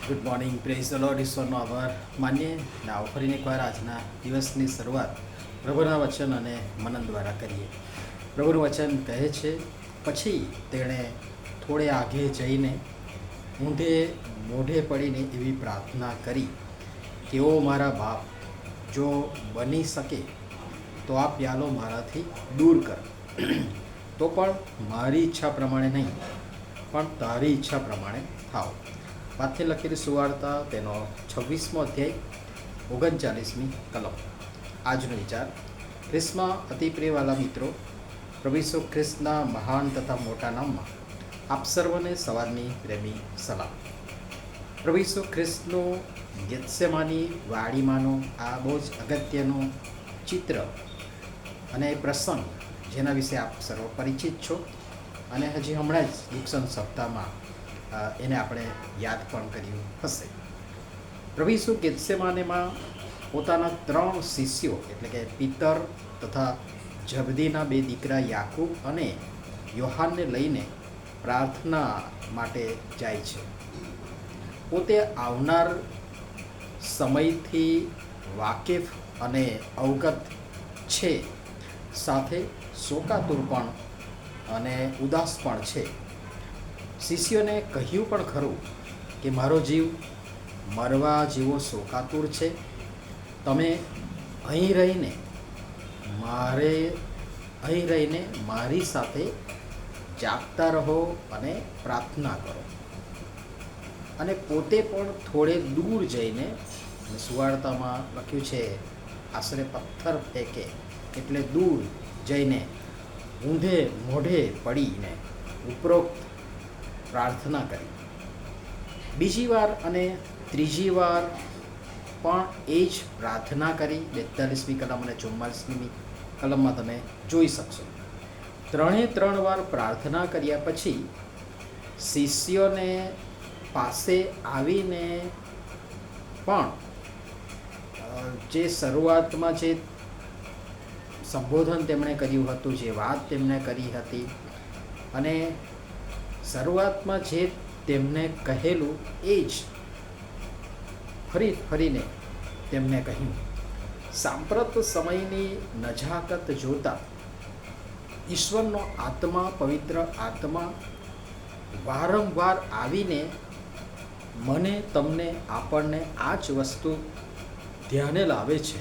Good morning, praise the lord, ઈશ્વરનો આભાર માનીએ ને આવો ફરીને એકવાર આજના દિવસની શરૂઆત પ્રભુના વચન અને મનન દ્વારા કરીએ. પ્રભુનું વચન કહે છે, પછી તેણે થોડે આગે જઈને ઊંધે મોઢે પડીને એવી પ્રાર્થના કરી કે ઓ મારા બાપ, જો બની શકે તો આ પ્યાલો મારાથી દૂર કર, તો પણ મારી ઈચ્છા પ્રમાણે નહીં પણ તારી ઈચ્છા પ્રમાણે થાવ. વાતથી લખેલી સુવાર્તા તેનો 26મો અધ્યાય 39મી કલમ. આજનો વિચાર: ખ્રિસ્તમાં અતિ પ્રિયવાલા મિત્રો, પ્રભુ ઈસુ ખ્રિસ્તના મહાન તથા મોટા નામમાં આપ સર્વને સવારની પ્રેમી સલામ. પ્રભુ ઈસુ ખ્રિસ્તનું ગેત્સેમાની વાડીમાંનો આ બહુ જ અગત્યનું ચિત્ર અને પ્રસંગ જેના વિશે આપ સર્વ પરિચિત છો અને હજી હમણાં જ દીક્ષણ સપ્તાહમાં એને આપણે યાદ પણ કર્યું હશે. પ્રભુ ઈસુ ગેત્સેમાનેમાં પોતાના 3 શિષ્યો એટલે કે પિતર તથા જબદીના 2 દીકરા યાકૂબ અને યોહાનને લઈને પ્રાર્થના માટે જાય છે. પોતે આવનાર સમયથી વાકેફ અને અવગત છે, સાથે શોકાતુર પણ અને ઉદાસ પણ છે. શિષ્યોને કહ્યું પણ ખરું કે મારો જીવ મરવા જેવો શોકાતુર છે, તમે અહીં રહીને મારી સાથે જાગતા રહો અને પ્રાર્થના કરો. અને પોતે પણ થોડે દૂર જઈને, સુવાર્તામાં લખ્યું છે આશરે પથ્થર ફેંકે એટલે દૂર જઈને ઊંધે મોઢે પડીને ઉપરોક્ત પ્રાર્થના કરી. બીજી વાર અને ત્રીજી વાર પણ એ જ પ્રાર્થના કરી. 42મી કલમ અને 44મી કલમમાં તમે જોઈ શકશો. 3 વાર પ્રાર્થના કર્યા પછી શિષ્યોને પાસે આવીને પણ જે શરૂઆતમાં જે સંબોધન તેમણે કર્યું હતું, જે વાત તેમણે કરી હતી અને શરૂઆતમાં જે તેમને કહેલું એ જ ફરીને તેમને કહ્યું. સાંપ્રત સમયની નજાકત જોતા ઈશ્વરનો આત્મા, પવિત્ર આત્મા વારંવાર આવીને મને, તમને, આપણને આ જ વસ્તુ ધ્યાને લાવે છે.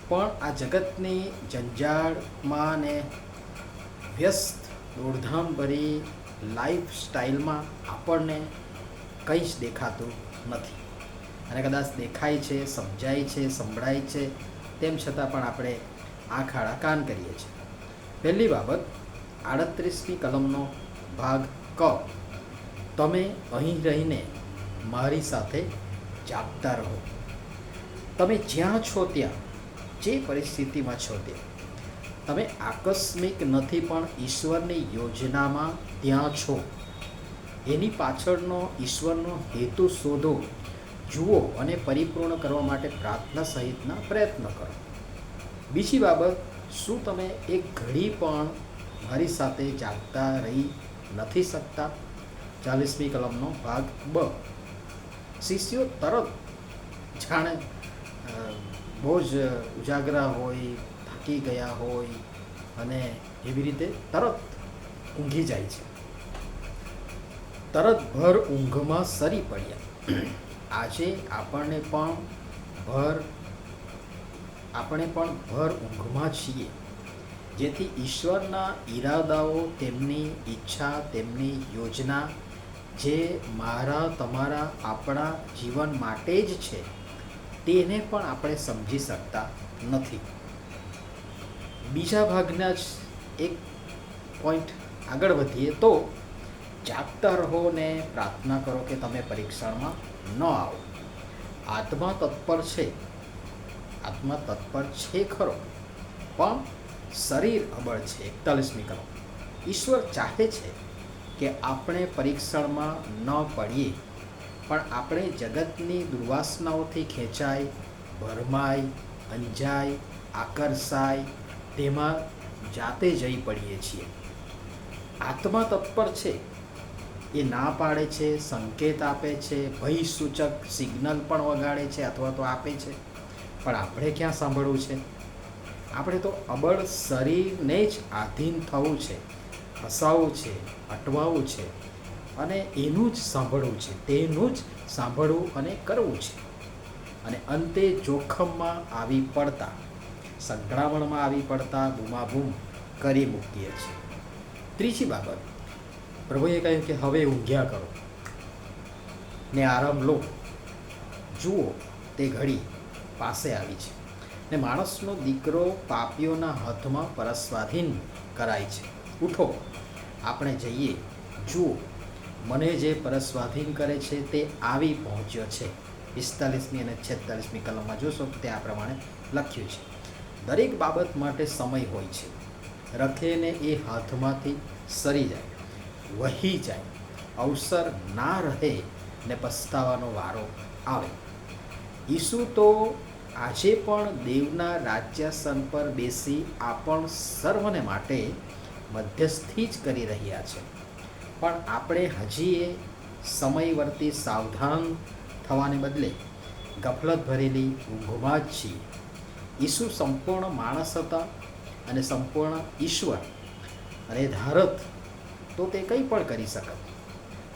પણ આ જગતની જંજાળમાં ને વ્યસ્ત દોડધામભરી લાઈફ સ્ટાઈલમાં આપણને કંઈ જ દેખાતું નથી. અને કદાચ દેખાય છે, સમજાય છે, સંભળાય છે, તેમ છતાં પણ આપણે આંખ આડા કાન કરીએ છીએ. પહેલી બાબત, 38મી કલમનો ભાગ ક, તમે અહીં રહીને મારી સાથે જાગતા રહો. તમે જ્યાં છો ત્યાં, જે પરિસ્થિતિમાં છો ત્યાં, તમે આકસ્મિક નથી પણ ઈશ્વરની યોજનામાં ત્યાં છો. એની પાછળનો ઈશ્વરનો હેતુ શોધો, જુઓ અને પરિપૂર્ણ કરવા માટે પ્રાર્થના સહિતના પ્રયત્ન કરો. બીજી બાબત, શું તમે એક ઘડી પણ મારી સાથે જાગતા રહી નથી શકતા? 40મી કલમનો ભાગ બ. શિષ્યો તરત જાણે બહુ જ ઉજાગરા હોય, થાકી ગયા હોય અને એવી રીતે તરત ઊંઘી જાય છે. તરત ભર ઊંઘમાં સરી પડ્યા. આજે આપણે પણ ભર ઊંઘમાં છીએ, જેથી ઈશ્વરના ઈરાદાઓ, તેમની ઈચ્છા, તેમની યોજના જે મારા, તમારા, આપણા જીવન માટે જ છે, તેને પણ આપણે સમજી શકતા નથી. બીજા ભાગના જ એક પોઈન્ટ આગળ વધીએ તો, જાગતા રહો ને પ્રાર્થના કરો કે તમે પરીક્ષણમાં ન આવો. આત્મા તત્પર છે ખરો, પણ શરીર અબળ છે. 41મી કલમ. ઈશ્વર ચાહે છે કે આપણે પરીક્ષણમાં ન પડીએ, પણ આપણે જગતની દુર્વાસનાઓથી ખેંચાય, ભરમાય, અંજાય, આકર્ષાય, તેમાં જાતે જઈ પડીએ છીએ. આત્મા તત્પર છે, એ ના પાડે છે, સંકેત આપે છે, ભય સૂચક સિગ્નલ પણ વગાડે છે અથવા તો આપે છે, પણ આપણે ક્યાં સાંભળવું છે? આપણે તો અબળ શરીરને જ આધીન થવું છે, હસાવવું છે, અટવાવું છે અને એનું જ સાંભળવું છે, તેનું જ સાંભળવું અને કરવું છે. અને અંતે જોખમમાં આવી પડતા, સંકળામણમાં આવી પડતા બૂમાબૂમ કરી મૂકીએ છીએ. ત્રીજી બાબત, પ્રભુએ કહ્યું કે હવે ઊંઘ્યા કરો ને આરામ લો. જુઓ, તે ઘડી પાસે આવી છે ને માણસનો દીકરો પાપીઓના હાથમાં પરસ્વાધીન કરાય છે. ઉઠો, આપણે જઈએ. જુઓ, મને જે પરસ્વાધીન કરે છે તે આવી પહોંચ્યો છે. 45મી અને 46મી કલમમાં જોશો તો તે આ પ્રમાણે લખ્યું છે. દરેક બાબત માટે સમય હોય છે. રખેને એ હાથમાંથી સરી જાય, વહી જાય, અવસર ના રહે ને પસ્તાવાનો વારો આવે. ઈસુ તો આજે પણ દેવના રાજ્યાસન પર બેસી આપણ સર્વને માટે મધ્યસ્થી જ કરી રહ્યા છે. પણ આપણે હજી એ સમયવર્તી સાવધાન થવાને બદલે ગફલત ભરેલી ઊંઘમાં જ છીએ. ઈસુ સંપૂર્ણ માણસ હતા અને સંપૂર્ણ ઈશ્વર, અને ધારત તો તે કંઈ પણ કરી શકત,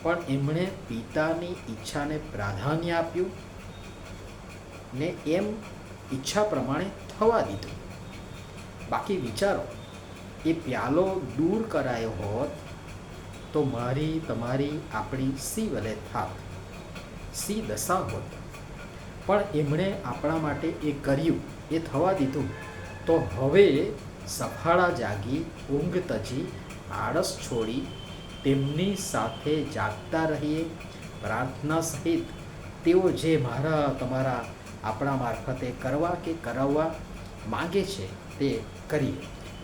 પણ એમણે પિતાની ઈચ્છાને પ્રાધાન્ય આપ્યું ને એમ ઈચ્છા પ્રમાણે થવા દીધું. બાકી વિચારો, એ પ્યાલો દૂર કરાયો હોત તો મારી, તમારી, આપણી સી વલે થાત, સી દશા હોત. પણ એમણે આપણા માટે એ કર્યું, એ થવા દીધું. તો હવે સફાળા જાગી, ઊંઘ તજી, આળસ છોડી તેમની સાથે જાગતા રહીએ. પ્રાર્થના સહિત તેઓ જે મારા, તમારા, આપણા મારફતે કરવા કે કરાવવા માગે છે તે કરીએ.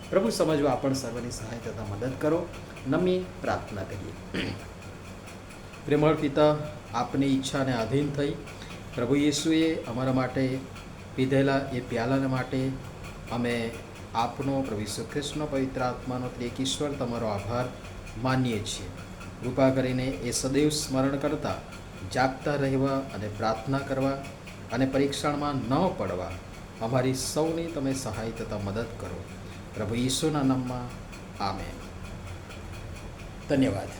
પ્રભુ સમજવા આપણ સર્વની સહાય તથા મદદ કરો. નમી પ્રાર્થના કરીએ. પ્રેમળ પિતા, આપની ઈચ્છાને આધીન થઈ પ્રભુ યેસુએ અમારા માટે પીધેલા એ પ્યાલાને માટે અમે આપનો, પ્રભુ ઈસુ ખ્રિસ્તનો પવિત્ર આત્માનો ત્રિએક ઈશ્વર તમારો આભાર માનીએ છીએ. કૃપા કરીને એ સદૈવ સ્મરણ કરતા જાગતા રહેવા અને પ્રાર્થના કરવા અને પરીક્ષણમાં ન પડવા અમારી સૌની તમે સહાય તથા મદદ કરો. પ્રભુ ઈસુના નામમાં આમેન. ધન્યવાદ.